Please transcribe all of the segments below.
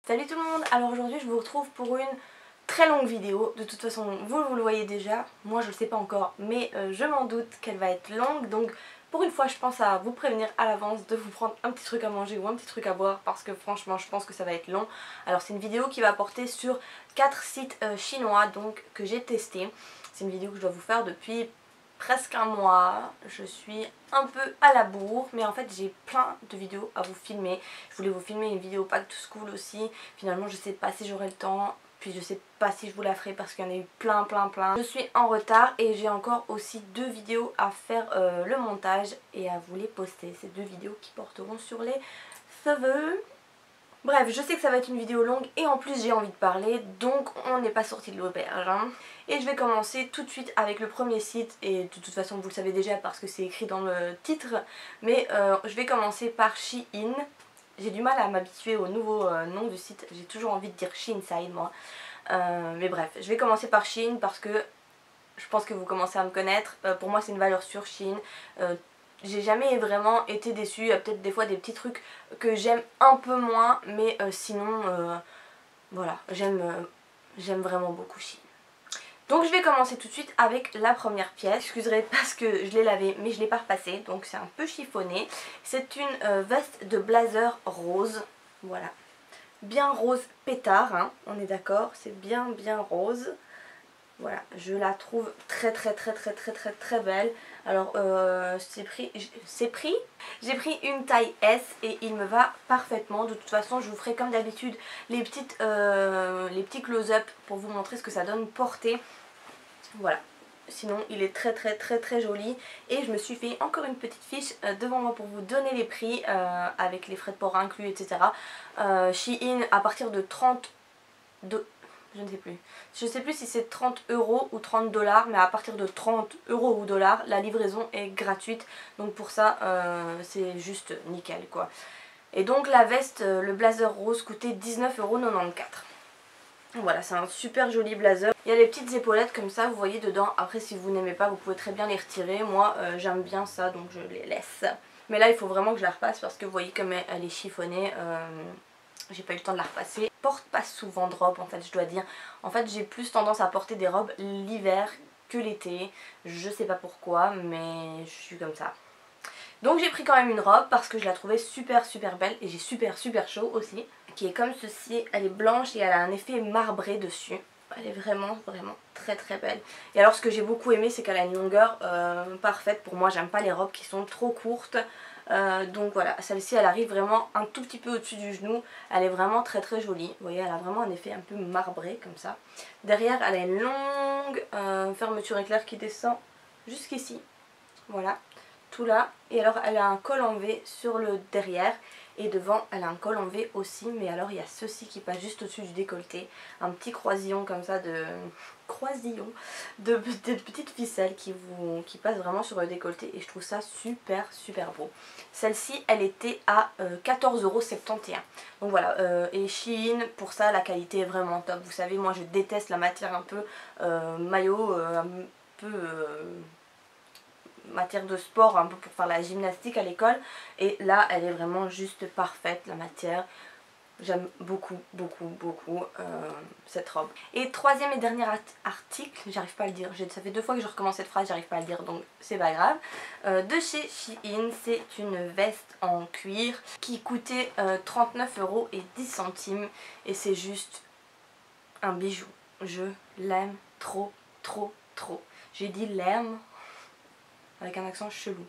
Salut tout le monde, alors aujourd'hui je vous retrouve pour une très longue vidéo. De toute façon vous le voyez déjà, moi je le sais pas encore mais je m'en doute qu'elle va être longue. Donc pour une fois je pense à vous prévenir à l'avance de vous prendre un petit truc à manger ou un petit truc à boire, parce que franchement je pense que ça va être long. Alors c'est une vidéo qui va porter sur 4 sites chinois donc que j'ai testé. C'est une vidéo que je dois vous faire depuis presque un mois. Je suis un peu à la bourre, mais en fait j'ai plein de vidéos à vous filmer. Je voulais vous filmer une vidéo Back to School aussi. Finalement je sais pas si j'aurai le temps, puis je sais pas si je vous la ferai parce qu'il y en a eu plein. Je suis en retard et j'ai encore aussi 2 vidéos à faire le montage et à vous les poster. Ces 2 vidéos qui porteront sur les cheveux. Bref, je sais que ça va être une vidéo longue et en plus j'ai envie de parler, donc on n'est pas sorti de l'auberge. Et je vais commencer tout de suite avec le premier site, et de toute façon vous le savez déjà parce que c'est écrit dans le titre, mais je vais commencer par Shein. J'ai du mal à m'habituer au nouveau nom du site, j'ai toujours envie de dire Shein moi. Mais bref, je vais commencer par Shein parce que je pense que vous commencez à me connaître. Pour moi c'est une valeur sûre Shein. J'ai jamais vraiment été déçue. Il y a peut-être des fois des petits trucs que j'aime un peu moins, mais sinon voilà, j'aime vraiment beaucoup Shein. Donc je vais commencer tout de suite avec la première pièce. Excuserez parce que je l'ai lavée mais je ne l'ai pas repassée, donc c'est un peu chiffonné. C'est une veste de blazer rose, voilà. Bien rose pétard, hein, on est d'accord, c'est bien rose. Voilà, je la trouve très belle. Alors j'ai pris une taille S et il me va parfaitement. De toute façon je vous ferai comme d'habitude les petits close-up pour vous montrer ce que ça donne porté. Voilà, sinon il est très joli. Et je me suis fait encore une petite fiche devant moi pour vous donner les prix avec les frais de port inclus, etc. Shein à partir de 30 je ne sais plus si c'est 30 € ou 30 $, mais à partir de 30 € ou dollars, la livraison est gratuite. Donc pour ça, c'est juste nickel quoi. Et donc la veste, le blazer rose coûtait 19,94 €. Voilà, c'est un super joli blazer. Il y a les petites épaulettes comme ça, vous voyez dedans. Après si vous n'aimez pas, vous pouvez très bien les retirer. Moi j'aime bien ça, donc je les laisse. Mais là il faut vraiment que je la repasse parce que vous voyez comme elle est chiffonnée. J'ai pas eu le temps de la repasser. Je porte pas souvent de robes en fait, je dois dire. En fait j'ai plus tendance à porter des robes l'hiver que l'été. Je sais pas pourquoi mais je suis comme ça. Donc j'ai pris quand même une robe parce que je la trouvais super belle et j'ai super chaud aussi. Qui est comme ceci, elle est blanche et elle a un effet marbré dessus. Elle est vraiment très belle. Et alors ce que j'ai beaucoup aimé c'est qu'elle a une longueur parfaite. Pour moi j'aime pas les robes qui sont trop courtes. Donc voilà, celle-ci elle arrive vraiment un tout petit peu au-dessus du genou. Elle est vraiment très jolie. Vous voyez, elle a vraiment un effet un peu marbré comme ça. Derrière elle a une longue fermeture éclair qui descend jusqu'ici. Voilà, tout là. Et alors elle a un col en V sur le derrière. Et devant elle a un col en V aussi. Mais alors il y a ceci qui passe juste au-dessus du décolleté. Un petit croisillon comme ça de petites ficelles qui passent vraiment sur le décolleté. Et je trouve ça super beau. Celle-ci elle était à 14,71 €. Donc voilà, et Shein pour ça la qualité est vraiment top. Vous savez moi je déteste la matière un peu maillot, un peu matière de sport, un peu pour faire la gymnastique à l'école. Et là elle est vraiment juste parfaite la matière. J'aime beaucoup cette robe. Et troisième et dernier article, j'arrive pas à le dire, ça fait 2 fois que je recommence cette phrase, j'arrive pas à le dire donc c'est pas grave. De chez Shein, c'est une veste en cuir qui coûtait 39,10 € et c'est juste un bijou. Je l'aime trop. J'ai dit l'aime avec un accent chelou.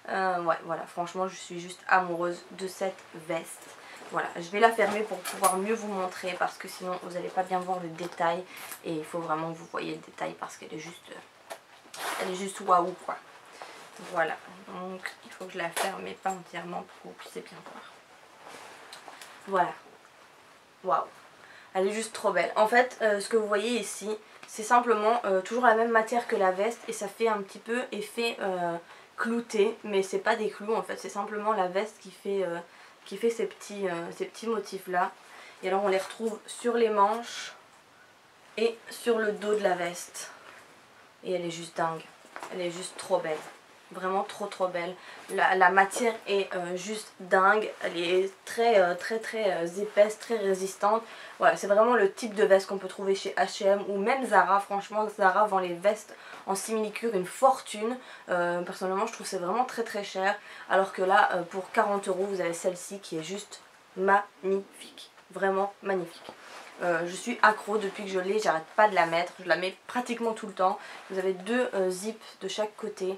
Ouais, voilà, franchement je suis juste amoureuse de cette veste. Voilà, je vais la fermer pour pouvoir mieux vous montrer parce que sinon vous n'allez pas bien voir le détail. Et il faut vraiment que vous voyez le détail parce qu'elle est juste waouh quoi. Voilà, donc il faut que je la ferme mais pas entièrement pour que vous puissiez bien voir. Voilà, waouh, elle est juste trop belle. En fait, ce que vous voyez ici, c'est simplement toujours la même matière que la veste et ça fait un petit peu effet clouté, mais c'est pas des clous en fait, c'est simplement la veste qui fait ces petits motifs là. Et alors on les retrouve sur les manches et sur le dos de la veste. Et elle est juste dingue, elle est juste trop belle. Vraiment trop belle. La matière est juste dingue. Elle est très épaisse, très résistante. Voilà, c'est vraiment le type de veste qu'on peut trouver chez H&M ou même Zara. Franchement, Zara vend les vestes en simili-cuir une fortune. Personnellement, je trouve que c'est vraiment très cher. Alors que là, pour 40 €, vous avez celle-ci qui est juste magnifique. Vraiment magnifique. Je suis accro depuis que je l'ai, j'arrête pas de la mettre. Je la mets pratiquement tout le temps. Vous avez deux zips de chaque côté.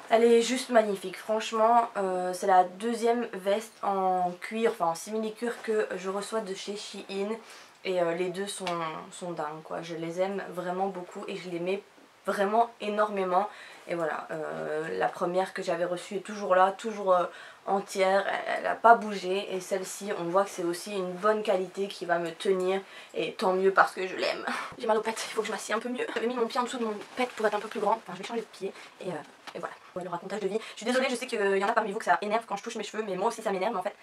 Elle est juste magnifique, franchement, c'est la deuxième veste en cuir, enfin en simili-cuir que je reçois de chez Shein. Et les deux sont dingues quoi, je les aime vraiment beaucoup et je les mets vraiment énormément. Et voilà, la première que j'avais reçue est toujours là, toujours entière, elle n'a pas bougé. Et celle-ci, on voit que c'est aussi une bonne qualité qui va me tenir. Et tant mieux parce que je l'aime. J'ai mal au pet, il faut que je m'assieds un peu mieux. J'avais mis mon pied en dessous de mon pet pour être un peu plus grand, enfin je vais changer de pied. Et voilà, le racontage de vie. Je suis désolée, je sais qu'il y en a parmi vous que ça énerve quand je touche mes cheveux, mais moi aussi ça m'énerve. Mais en fait,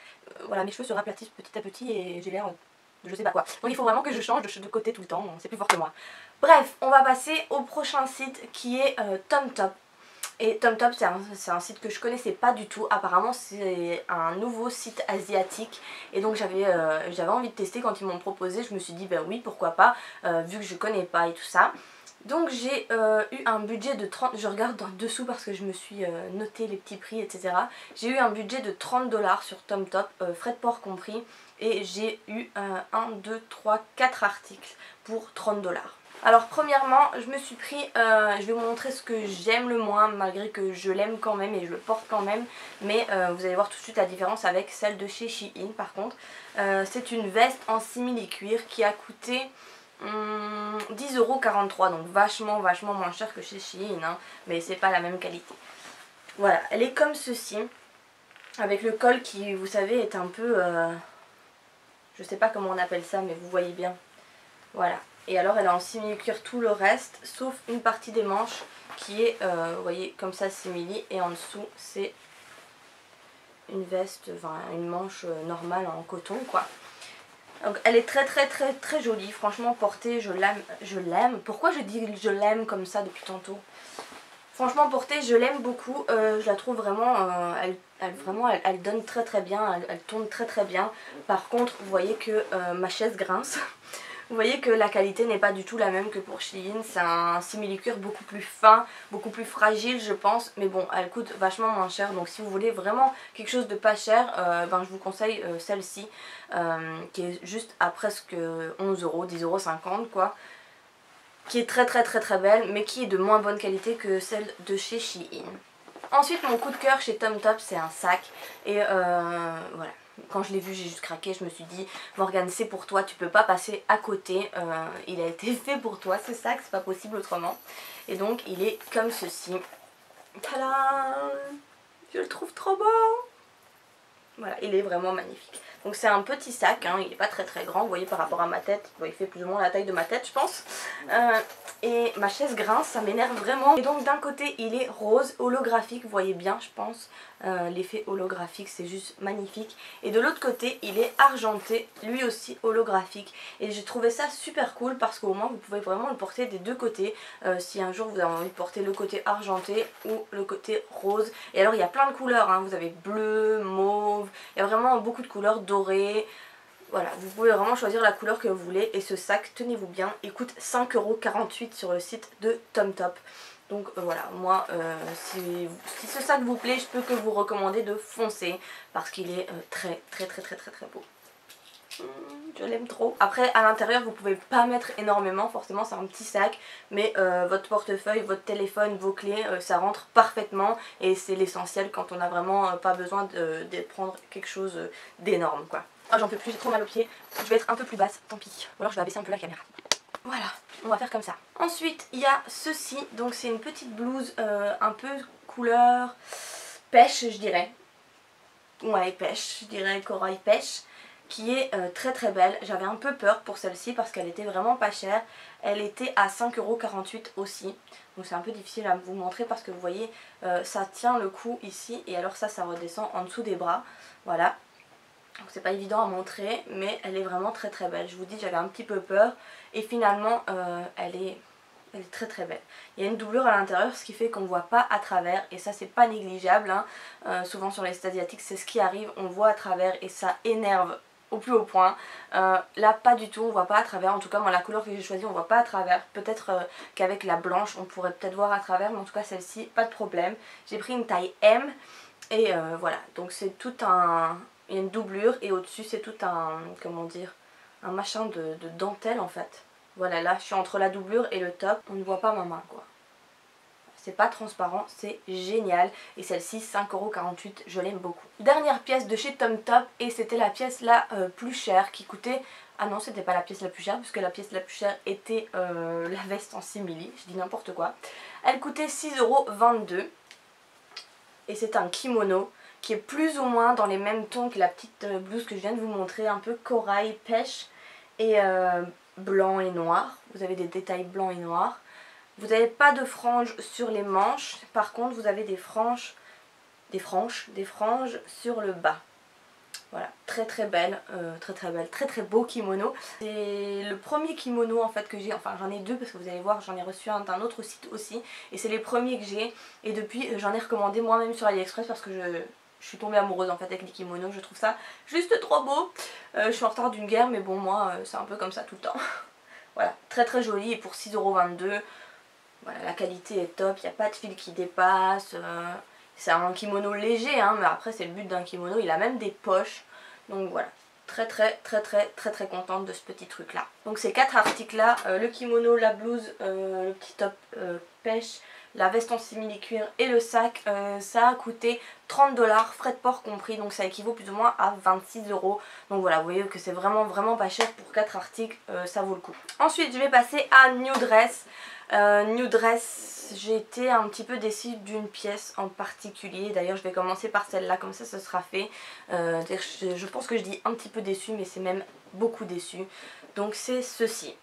voilà, mes cheveux se raplatissent petit à petit et j'ai l'air de je sais pas quoi. Donc il faut vraiment que je change de côté tout le temps, c'est plus fort que moi. Bref, on va passer au prochain site qui est TomTop. Et TomTop, c'est un site que je connaissais pas du tout. Apparemment, c'est un nouveau site asiatique. Et donc, j'avais envie de tester quand ils m'ont proposé. Je me suis dit, ben oui, pourquoi pas, vu que je connais pas et tout ça. Donc, j'ai eu un budget de 30... Je regarde en dessous parce que je me suis noté les petits prix, etc. J'ai eu un budget de 30 $ sur TomTop, frais de port compris. Et j'ai eu 1, 2, 3, 4 articles pour 30 $. Alors premièrement, je me suis pris, je vais vous montrer ce que j'aime le moins malgré que je l'aime quand même et je le porte quand même. Mais vous allez voir tout de suite la différence avec celle de chez Shein par contre. C'est une veste en simili-cuir qui a coûté 10,43 €, donc vachement moins cher que chez Shein, hein, mais c'est pas la même qualité. Voilà, elle est comme ceci, avec le col qui, vous savez, est un peu, je sais pas comment on appelle ça, mais vous voyez bien. Voilà. Et alors elle est en simili-cuir tout le reste, sauf une partie des manches qui est, vous voyez, comme ça simili. Et en dessous c'est une veste, enfin une manche normale en coton quoi. Donc elle est très jolie, franchement portée, je l'aime. Pourquoi je dis je l'aime comme ça depuis tantôt? Franchement portée, je l'aime beaucoup, je la trouve vraiment, elle donne très bien, elle tourne très bien. Par contre, vous voyez que ma chaise grince. Vous voyez que la qualité n'est pas du tout la même que pour Shein. C'est un simili-cuir beaucoup plus fin, beaucoup plus fragile je pense. Mais bon, elle coûte vachement moins cher. Donc si vous voulez vraiment quelque chose de pas cher, ben, je vous conseille celle-ci. Qui est juste à presque 11 €, 10,50 € quoi. Qui est très belle, mais qui est de moins bonne qualité que celle de chez Shein. Ensuite, mon coup de cœur chez TomTop, c'est un sac. Et voilà. Quand je l'ai vu, j'ai juste craqué, je me suis dit Morgane, c'est pour toi, tu peux pas passer à côté, il a été fait pour toi ce sac, c'est pas possible autrement. Et donc il est comme ceci. Tadam! Je le trouve trop beau! Voilà, il est vraiment magnifique. Donc c'est un petit sac, hein, il n'est pas très grand, vous voyez par rapport à ma tête, il fait plus ou moins la taille de ma tête je pense. Et ma chaise grince, ça m'énerve vraiment. Et donc d'un côté il est rose, holographique, vous voyez bien je pense. L'effet holographique c'est juste magnifique. Et de l'autre côté il est argenté, lui aussi holographique. Et j'ai trouvé ça super cool parce qu'au moins vous pouvez vraiment le porter des deux côtés. Si un jour vous avez envie de porter le côté argenté ou le côté rose. Et alors il y a plein de couleurs, hein. Vous avez bleu, mauve, il y a vraiment beaucoup de couleurs dorées. Voilà, vous pouvez vraiment choisir la couleur que vous voulez. Et ce sac, tenez-vous bien, il coûte 5,48 € sur le site de TomTop. Donc voilà, moi, si ce sac vous plaît, je peux que vous recommander de foncer. Parce qu'il est très beau. Je l'aime trop. Après à l'intérieur vous pouvez pas mettre énormément, forcément c'est un petit sac. Mais votre portefeuille, votre téléphone, vos clés, ça rentre parfaitement. Et c'est l'essentiel quand on n'a vraiment pas besoin de prendre quelque chose d'énorme quoi. Oh j'en peux plus, j'ai trop mal aux pieds. Je vais être un peu plus basse, tant pis. Ou alors je vais abaisser un peu la caméra. Voilà, on va faire comme ça. Ensuite il y a ceci, donc c'est une petite blouse un peu couleur pêche je dirais. Ouais pêche, je dirais corail pêche. Qui est très belle. J'avais un peu peur pour celle-ci parce qu'elle était vraiment pas chère. Elle était à 5,48 € aussi. Donc c'est un peu difficile à vous montrer parce que vous voyez ça tient le cou ici. Et alors ça redescend en dessous des bras. Voilà. Donc c'est pas évident à montrer mais elle est vraiment très belle. Je vous dis j'avais un petit peu peur. Et finalement elle est Elle est très très belle. Il y a une doublure à l'intérieur, ce qui fait qu'on ne voit pas à travers, et ça c'est pas négligeable, hein. Souvent sur les sites asiatiques c'est ce qui arrive, on voit à travers et ça énerve au plus haut point. Là pas du tout, on voit pas à travers, en tout cas moi la couleur que j'ai choisie on voit pas à travers. Peut-être qu'avec la blanche on pourrait peut-être voir à travers, mais en tout cas celle-ci pas de problème. J'ai pris une taille M et voilà, donc c'est tout un... Il y a une doublure et au-dessus c'est tout un... comment dire, un machin de dentelle en fait. Voilà, là je suis entre la doublure et le top, on ne voit pas ma main quoi. C'est pas transparent, c'est génial. Et celle-ci, 5,48 €, je l'aime beaucoup. Dernière pièce de chez Tom Top, et c'était la pièce la plus chère qui coûtait... Ah non, c'était pas la pièce la plus chère, puisque la pièce la plus chère était la veste en simili, je dis n'importe quoi. Elle coûtait 6,22 €. Et c'est un kimono qui est plus ou moins dans les mêmes tons que la petite blouse que je viens de vous montrer, un peu corail, pêche et blanc et noir. Vous avez des détails blancs et noirs. Vous n'avez pas de franges sur les manches, par contre vous avez des franges sur le bas. Voilà, très très belle, très très beau kimono. C'est le premier kimono en fait que j'ai, enfin j'en ai deux parce que vous allez voir j'en ai reçu un d'un autre site aussi. Et c'est les premiers que j'ai et depuis j'en ai recommandé moi-même sur AliExpress parce que je suis tombée amoureuse en fait avec les kimonos, je trouve ça juste trop beau. Je suis en retard d'une guerre mais bon moi c'est un peu comme ça tout le temps. Voilà, très très joli et pour 6,22 €. Voilà, la qualité est top, il n'y a pas de fil qui dépasse, c'est un kimono léger, hein, mais après c'est le but d'un kimono, il a même des poches, donc voilà, très contente de ce petit truc là. Donc ces 4 articles là, le kimono, la blouse, le petit top pêche, la veste en simili-cuir et le sac, ça a coûté 30 $, frais de port compris, donc ça équivaut plus ou moins à 26 €. Donc voilà, vous voyez que c'est vraiment pas cher pour 4 articles, ça vaut le coup. Ensuite je vais passer à New Dress. New Dress, j'ai été un petit peu déçue d'une pièce en particulier. D'ailleurs je vais commencer par celle-là, comme ça ce sera fait. Je pense que je dis un petit peu déçue, mais c'est même beaucoup déçu. Donc c'est ceci.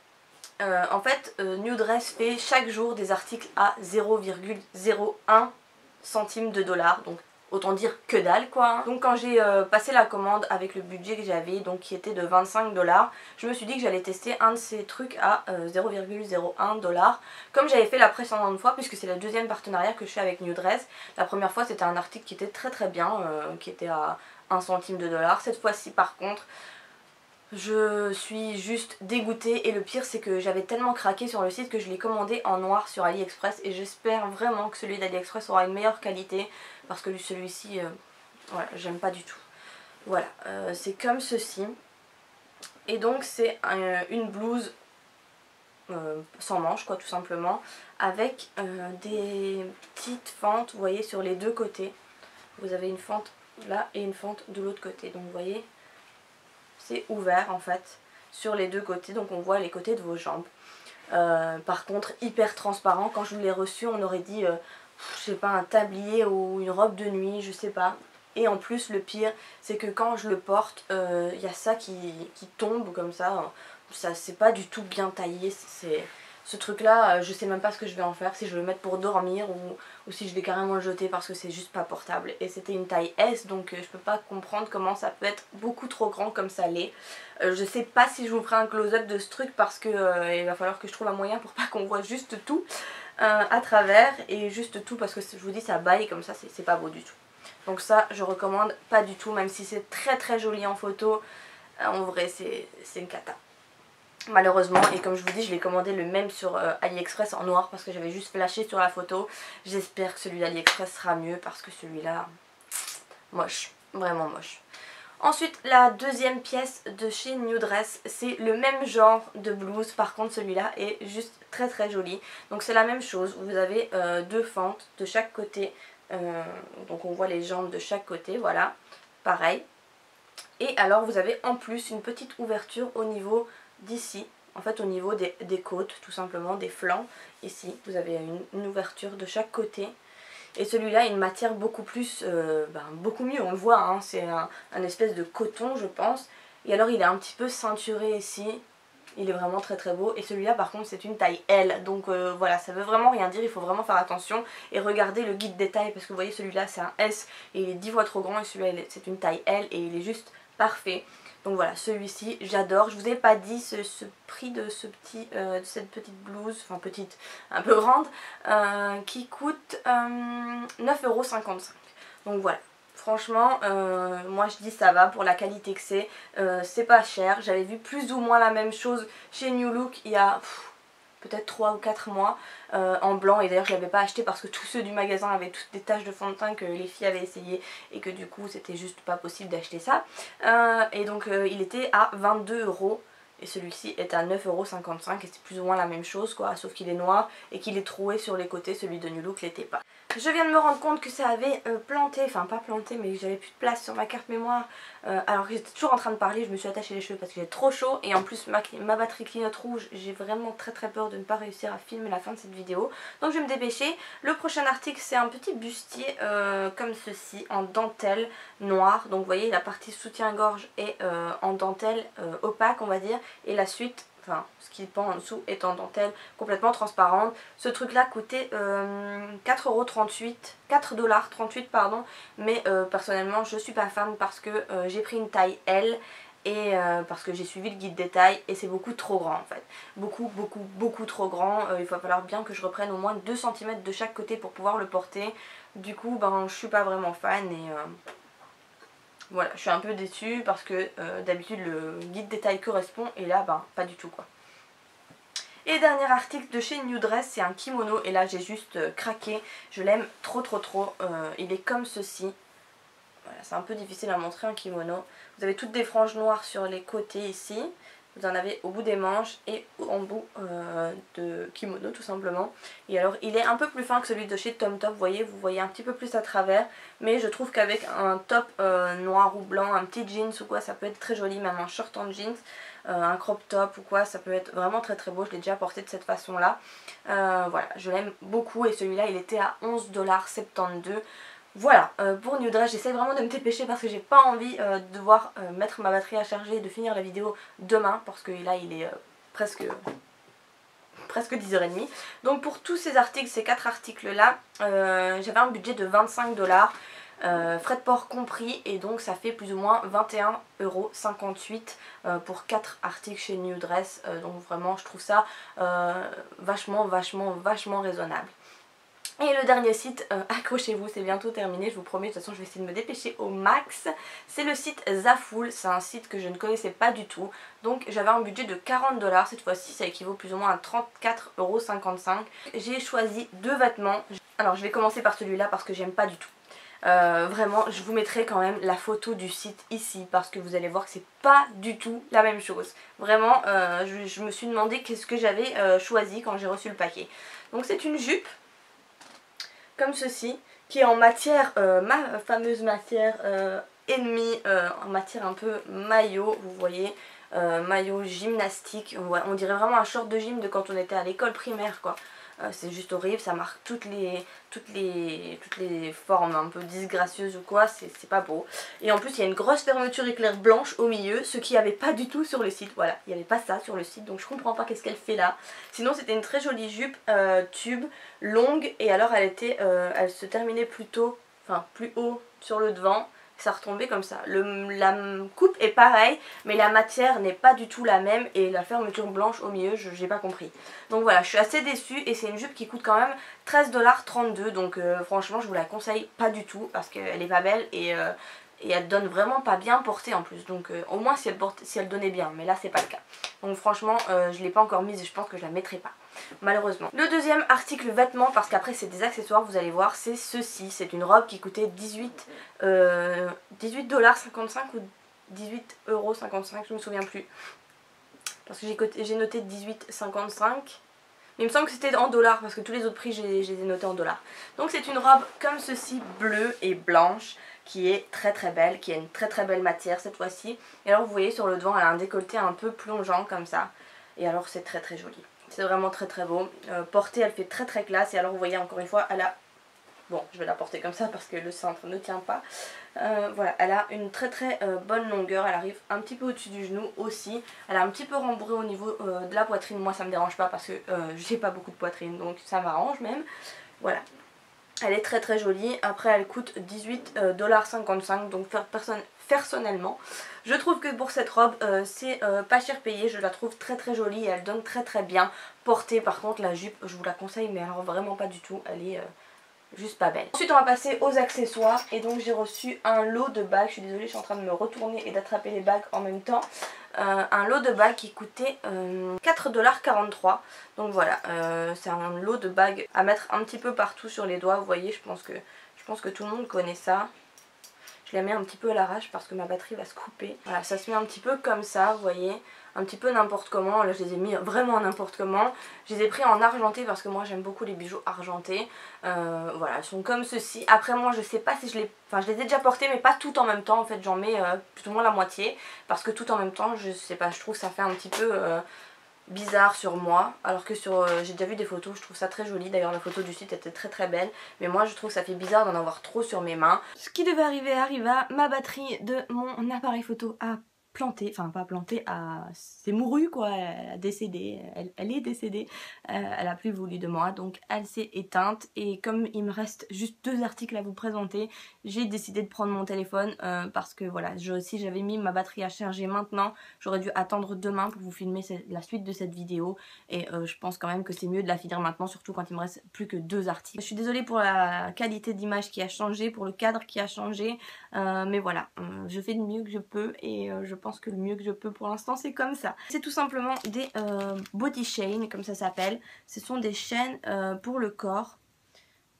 En fait New Dress fait chaque jour des articles à 0,01 centime de dollar, donc autant dire que dalle quoi. Donc quand j'ai passé la commande avec le budget que j'avais, donc qui était de 25 $, je me suis dit que j'allais tester un de ces trucs à 0,01 $, comme j'avais fait la précédente fois, puisque c'est le deuxième partenariat que je fais avec New Dress. La première fois c'était un article qui était très bien, qui était à 1 centime de dollar. Cette fois-ci par contre je suis juste dégoûtée et le pire c'est que j'avais tellement craqué sur le site que je l'ai commandé en noir sur AliExpress et j'espère vraiment que celui d'AliExpress aura une meilleure qualité parce que celui-ci, voilà, j'aime pas du tout. Voilà, c'est comme ceci et donc c'est une blouse sans manches quoi tout simplement avec des petites fentes, vous voyez sur les deux côtés. Vous avez une fente là et une fente de l'autre côté, donc vous voyez c'est ouvert en fait sur les deux côtés, donc on voit les côtés de vos jambes. Par contre hyper transparent, quand je l'ai reçu on aurait dit je sais pas un tablier ou une robe de nuit, je sais pas. Et en plus le pire c'est que quand je le porte il y a ça qui tombe comme ça c'est pas du tout bien taillé. Ce truc là je sais même pas ce que je vais en faire, si je vais le mettre pour dormir ou si je vais carrément le jeter parce que c'est juste pas portable. Et c'était une taille S donc je peux pas comprendre comment ça peut être beaucoup trop grand comme ça l'est. Je sais pas si je vous ferai un close-up de ce truc parce que il va falloir que je trouve un moyen pour pas qu'on voit juste tout à travers, et juste tout parce que je vous dis ça baille comme ça, c'est pas beau du tout. Donc ça je recommande pas du tout, même si c'est très joli en photo, en vrai c'est une cata. Malheureusement, et comme je vous dis je l'ai commandé le même sur AliExpress en noir parce que j'avais juste flashé sur la photo. J'espère que celui d'AliExpress sera mieux parce que celui-là, moche, vraiment moche. Ensuite la deuxième pièce de chez New Dress, c'est le même genre de blouse, par contre celui-là est juste très joli. Donc c'est la même chose, vous avez deux fentes de chaque côté, donc on voit les jambes de chaque côté, voilà, pareil. Et alors vous avez en plus une petite ouverture au niveau d'ici, en fait au niveau des côtes tout simplement, des flancs. Ici vous avez une ouverture de chaque côté. Et celui-là a une matière beaucoup plus, beaucoup mieux, on le voit, hein, c'est un espèce de coton je pense. Et alors il est un petit peu ceinturé ici, il est vraiment très beau. Et celui-là par contre c'est une taille L, donc voilà, ça veut vraiment rien dire, il faut vraiment faire attention. Et regardez le guide détail parce que vous voyez celui-là c'est un S et il est 10 fois trop grand, et celui-là c'est une taille L et il est juste parfait. Donc voilà, celui-ci j'adore. Je vous ai pas dit ce prix de cette petite blouse, enfin petite, un peu grande, qui coûte 9,55 €. Donc voilà. Franchement, moi je dis ça va pour la qualité que c'est pas cher. J'avais vu plus ou moins la même chose chez New Look il y a peut-être 3 ou 4 mois en blanc, et d'ailleurs je l'avais pas acheté parce que tous ceux du magasin avaient toutes des taches de fond de teint que les filles avaient essayé et que du coup c'était juste pas possible d'acheter ça. Et donc il était à 22 € et celui-ci est à 9,55 € et c'est plus ou moins la même chose quoi, sauf qu'il est noir et qu'il est troué sur les côtés, celui de New Look l'était pas. Je viens de me rendre compte que ça avait planté, enfin pas planté mais que j'avais plus de place sur ma carte mémoire alors que j'étais toujours en train de parler. Je me suis attachée les cheveux parce que j'ai trop chaud et en plus ma batterie clignote rouge. J'ai vraiment très peur de ne pas réussir à filmer la fin de cette vidéo, donc je vais me dépêcher. Le prochain article c'est un petit bustier comme ceci en dentelle noire, donc vous voyez la partie soutien-gorge est en dentelle opaque on va dire, et la suite, enfin ce qui pend en dessous est en dentelle complètement transparente. Ce truc là coûtait 4,38 $, pardon, mais personnellement je suis pas fan parce que j'ai pris une taille L et parce que j'ai suivi le guide des tailles et c'est beaucoup trop grand en fait. Beaucoup trop grand. Il va falloir bien que je reprenne au moins 2 cm de chaque côté pour pouvoir le porter. Du coup ben je suis pas vraiment fan et voilà, je suis un peu déçue parce que d'habitude le guide des tailles correspond et là ben pas du tout quoi. Et dernier article de chez New Dress, c'est un kimono et là j'ai juste craqué, je l'aime trop. Il est comme ceci. Voilà, c'est un peu difficile à montrer un kimono. Vous avez toutes des franges noires sur les côtés ici. Vous en avez au bout des manches et en bout de kimono tout simplement. Et alors il est un peu plus fin que celui de chez Tom Top, vous voyez un petit peu plus à travers. Mais je trouve qu'avec un top noir ou blanc, un petit jeans ou quoi, ça peut être très joli, même un short en jeans. Un crop top ou quoi, ça peut être vraiment très beau. Je l'ai déjà porté de cette façon là. Voilà, je l'aime beaucoup et celui-là il était à 11,72 $. Voilà, pour New Dress, j'essaie vraiment de me dépêcher parce que j'ai pas envie de devoir mettre ma batterie à charger et de finir la vidéo demain parce que là il est presque 10h30. Donc pour tous ces articles, ces 4 articles là, j'avais un budget de 25 $. Frais de port compris, et donc ça fait plus ou moins 21,58 € pour 4 articles chez New Dress. Donc vraiment je trouve ça vachement raisonnable. Et le dernier site, accrochez-vous, c'est bientôt terminé, je vous promets, de toute façon je vais essayer de me dépêcher au max. C'est le site Zaful, c'est un site que je ne connaissais pas du tout. Donc j'avais un budget de 40 $, cette fois-ci ça équivaut plus ou moins à 34,55 €. J'ai choisi 2 vêtements. Alors je vais commencer par celui-là parce que j'aime pas du tout. Vraiment je vous mettrai quand même la photo du site ici parce que vous allez voir que c'est pas du tout la même chose. Vraiment je me suis demandé qu'est-ce que j'avais choisi quand j'ai reçu le paquet. Donc c'est une jupe comme ceci qui est en matière, ma fameuse matière ennemie, en matière un peu maillot, vous voyez, maillot gymnastique. On dirait vraiment un short de gym de quand on était à l'école primaire quoi. C'est juste horrible, ça marque toutes les formes un peu disgracieuses ou quoi, c'est pas beau. Et en plus il y a une grosse fermeture éclair blanche au milieu, ce qu'il n'y avait pas du tout sur le site. Voilà, il n'y avait pas ça sur le site, donc je comprends pas qu'est-ce qu'elle fait là. Sinon c'était une très jolie jupe tube, longue, et alors elle se terminait plutôt, enfin plus haut sur le devant. Ça retombait comme ça. La coupe est pareille, mais la matière n'est pas du tout la même et la fermeture blanche au milieu, j'ai pas compris. Donc voilà, je suis assez déçue et c'est une jupe qui coûte quand même 13,32 $. Donc franchement, je vous la conseille pas du tout parce qu'elle est pas belle et elle donne vraiment pas bien portée en plus. Donc au moins si elle donnait bien, mais là c'est pas le cas. Donc franchement, je l'ai pas encore mise et je pense que je la mettrai pas, malheureusement. Le deuxième article vêtements, parce qu'après c'est des accessoires, vous allez voir, c'est ceci. C'est une robe qui coûtait 18,55 $ ou 18,55 €, je me souviens plus. Parce que j'ai noté 18,55 $. Mais il me semble que c'était en dollars parce que tous les autres prix je les ai notés en dollars. Donc c'est une robe comme ceci, bleue et blanche, qui est très belle, qui a une très belle matière cette fois-ci. Et alors vous voyez sur le devant elle a un décolleté un peu plongeant comme ça. Et alors c'est très joli. C'est vraiment très beau. Portée elle fait très classe. Et alors vous voyez encore une fois elle a... Bon je vais la porter comme ça parce que le cintre ne tient pas. Voilà, elle a une très bonne longueur. Elle arrive un petit peu au-dessus du genou aussi. Elle a un petit peu rembourré au niveau de la poitrine. Moi ça me dérange pas parce que j'ai pas beaucoup de poitrine, donc ça m'arrange même. Voilà. Elle est très jolie. Après elle coûte 18,55 $, donc personnellement. Je trouve que pour cette robe c'est pas cher payé, je la trouve très très jolie et elle donne très très bien portée. Par contre la jupe je vous la conseille mais alors vraiment pas du tout, elle est juste pas belle. Ensuite on va passer aux accessoires et donc j'ai reçu un lot de bagues. Je suis désolée, je suis en train de me retourner et d'attraper les bagues en même temps. Un lot de bagues qui coûtait 4,43 $. Donc voilà, c'est un lot de bagues à mettre un petit peu partout sur les doigts. Vous voyez, je pense que tout le monde connaît ça. Je la mets un petit peu à l'arrache parce que ma batterie va se couper. Voilà, ça se met un petit peu comme ça, vous voyez. Un petit peu n'importe comment. Là je les ai mis vraiment n'importe comment. Je les ai pris en argenté parce que moi j'aime beaucoup les bijoux argentés. Voilà, ils sont comme ceci. Après moi je sais pas si je les... Enfin je les ai déjà portés mais pas tout en même temps. En fait j'en mets plus ou moins la moitié. Parce que tout en même temps je sais pas, je trouve que ça fait un petit peu... bizarre sur moi, alors que sur j'ai déjà vu des photos, je trouve ça très joli. D'ailleurs la photo du site était très très belle, mais moi je trouve que ça fait bizarre d'en avoir trop sur mes mains. Ce qui devait arriver arriva, ma batterie de mon appareil photo a planté, enfin pas planté, c'est mouru quoi, elle a décédé, elle est décédée, elle a plus voulu de moi, donc elle s'est éteinte. Et comme il me reste juste 2 articles à vous présenter, j'ai décidé de prendre mon téléphone parce que voilà, si j'avais mis ma batterie à charger maintenant, j'aurais dû attendre demain pour vous filmer la suite de cette vidéo. Et je pense quand même que c'est mieux de la finir maintenant, surtout quand il me reste plus que 2 articles. Je suis désolée pour la qualité d'image qui a changé, pour le cadre qui a changé, mais voilà, je fais du mieux que je peux et je pense que le mieux que je peux pour l'instant c'est comme ça. C'est tout simplement des body chain comme ça s'appelle. Ce sont des chaînes pour le corps.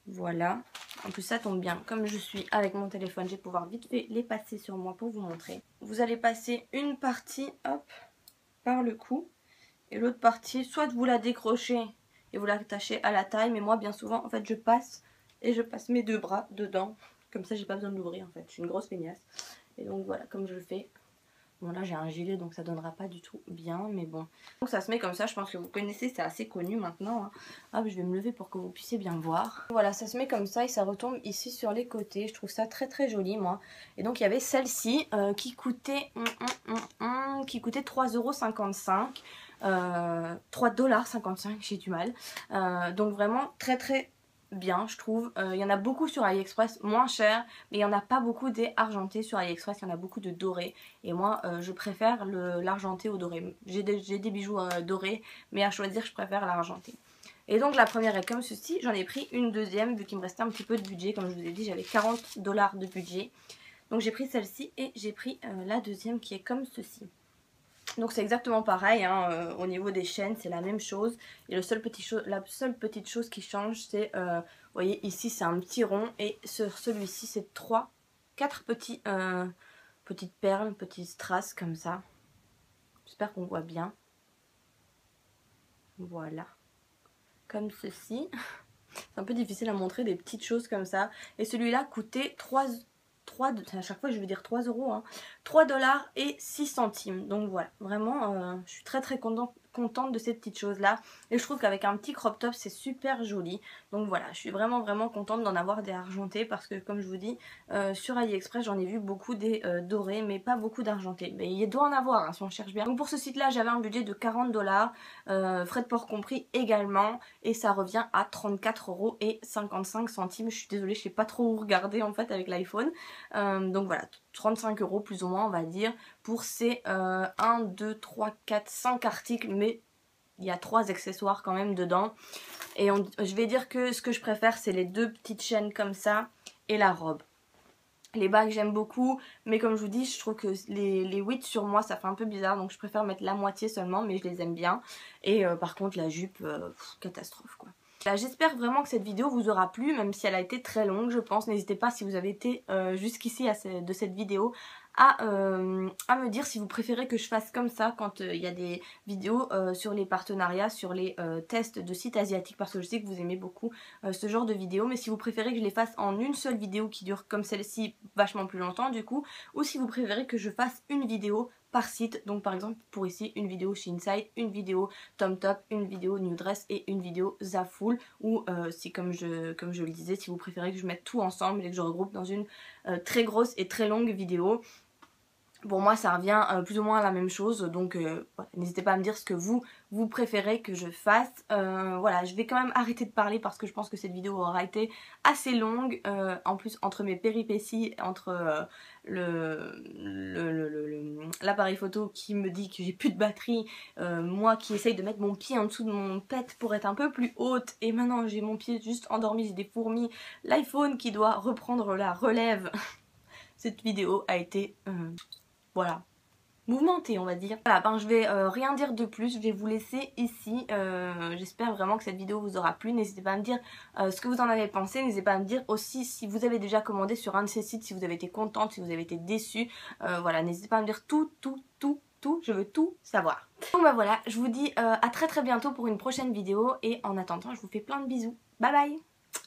Voilà. En plus ça tombe bien. Comme je suis avec mon téléphone, je vais pouvoir vite fait les passer sur moi pour vous montrer. Vous allez passer une partie hop par le cou et l'autre partie soit vous la décrochez et vous l'attachez à la taille. Mais moi bien souvent en fait je passe mes 2 bras dedans. Comme ça j'ai pas besoin de l'ouvrir en fait. Je suis une grosse feignasse. Et donc voilà comme je le fais. Bon là j'ai un gilet donc ça donnera pas du tout bien mais bon. Donc ça se met comme ça, je pense que vous connaissez, c'est assez connu maintenant. Hein. Hop, je vais me lever pour que vous puissiez bien voir. Voilà, ça se met comme ça et ça retombe ici sur les côtés. Je trouve ça très très joli moi. Et donc il y avait celle-ci qui coûtait 3,55 €. 3,55 $, j'ai du mal. Donc vraiment très très bien je trouve. Il y en a beaucoup sur AliExpress, moins cher, mais il n'y en a pas beaucoup des argentés sur AliExpress, il y en a beaucoup de dorés. Et moi je préfère l'argenté au doré. J'ai des bijoux dorés, mais à choisir je préfère l'argenté. Et donc la première est comme ceci, j'en ai pris une deuxième vu qu'il me restait un petit peu de budget. Comme je vous ai dit j'avais 40 $ de budget. Donc j'ai pris celle-ci et j'ai pris la deuxième qui est comme ceci. Donc c'est exactement pareil, hein, au niveau des chaînes c'est la même chose. Et la seule petite chose qui change c'est, vous voyez ici c'est un petit rond et sur celui-ci c'est 4 petites perles, petites strass comme ça. J'espère qu'on voit bien. Voilà, comme ceci. C'est un peu difficile à montrer des petites choses comme ça. Et celui-là coûtait à chaque fois je veux dire 3 €, hein, 3,06 $. Donc voilà, vraiment je suis très très contente de ces petites choses là. Et je trouve qu'avec un petit crop top c'est super joli. Donc voilà, je suis vraiment vraiment contente d'en avoir des argentés. Parce que comme je vous dis, sur AliExpress j'en ai vu beaucoup des dorés mais pas beaucoup d'argentés. Mais il doit en avoir hein, si on cherche bien. Donc pour ce site là j'avais un budget de 40 $, frais de port compris également. Et ça revient à 34,55 €. Je suis désolée, je sais pas trop où regarder en fait avec l'iPhone. Donc voilà, 35 € plus ou moins on va dire pour ces 1, 2, 3, 4, 5 articles. Mais il y a 3 accessoires quand même dedans. Et je vais dire que ce que je préfère c'est les 2 petites chaînes comme ça et la robe. Les bagues j'aime beaucoup, mais comme je vous dis je trouve que les 8 sur moi ça fait un peu bizarre. Donc je préfère mettre la moitié seulement, mais je les aime bien. Et par contre la jupe, catastrophe quoi. J'espère vraiment que cette vidéo vous aura plu, même si elle a été très longue je pense. N'hésitez pas si vous avez été jusqu'ici de cette vidéo à me dire si vous préférez que je fasse comme ça quand il y a des vidéos sur les partenariats, sur les tests de sites asiatiques, parce que je sais que vous aimez beaucoup ce genre de vidéos. Mais si vous préférez que je les fasse en une seule vidéo qui dure comme celle-ci vachement plus longtemps du coup, ou si vous préférez que je fasse une vidéo par site, donc par exemple pour ici une vidéo Shein-Site, une vidéo TomTop, une vidéo New Dress et une vidéo Zaful, ou si comme je le disais, si vous préférez que je mette tout ensemble et que je regroupe dans une très grosse et très longue vidéo. Pour moi ça revient plus ou moins à la même chose, donc voilà, n'hésitez pas à me dire ce que vous préférez que je fasse. Voilà, je vais quand même arrêter de parler parce que je pense que cette vidéo aura été assez longue. En plus entre mes péripéties, entre l'appareil photo qui me dit que j'ai plus de batterie, moi qui essaye de mettre mon pied en dessous de mon pet pour être un peu plus haute, et maintenant j'ai mon pied juste endormi, j'ai des fourmis, l'iPhone qui doit reprendre la relève. Cette vidéo a été... voilà, mouvementée on va dire. Voilà, ben je vais rien dire de plus, je vais vous laisser ici. J'espère vraiment que cette vidéo vous aura plu. N'hésitez pas à me dire ce que vous en avez pensé. N'hésitez pas à me dire aussi si vous avez déjà commandé sur un de ces sites, si vous avez été contente, si vous avez été déçue. Voilà, n'hésitez pas à me dire tout, je veux tout savoir. Donc bah voilà, je vous dis à très bientôt pour une prochaine vidéo et en attendant je vous fais plein de bisous. Bye bye.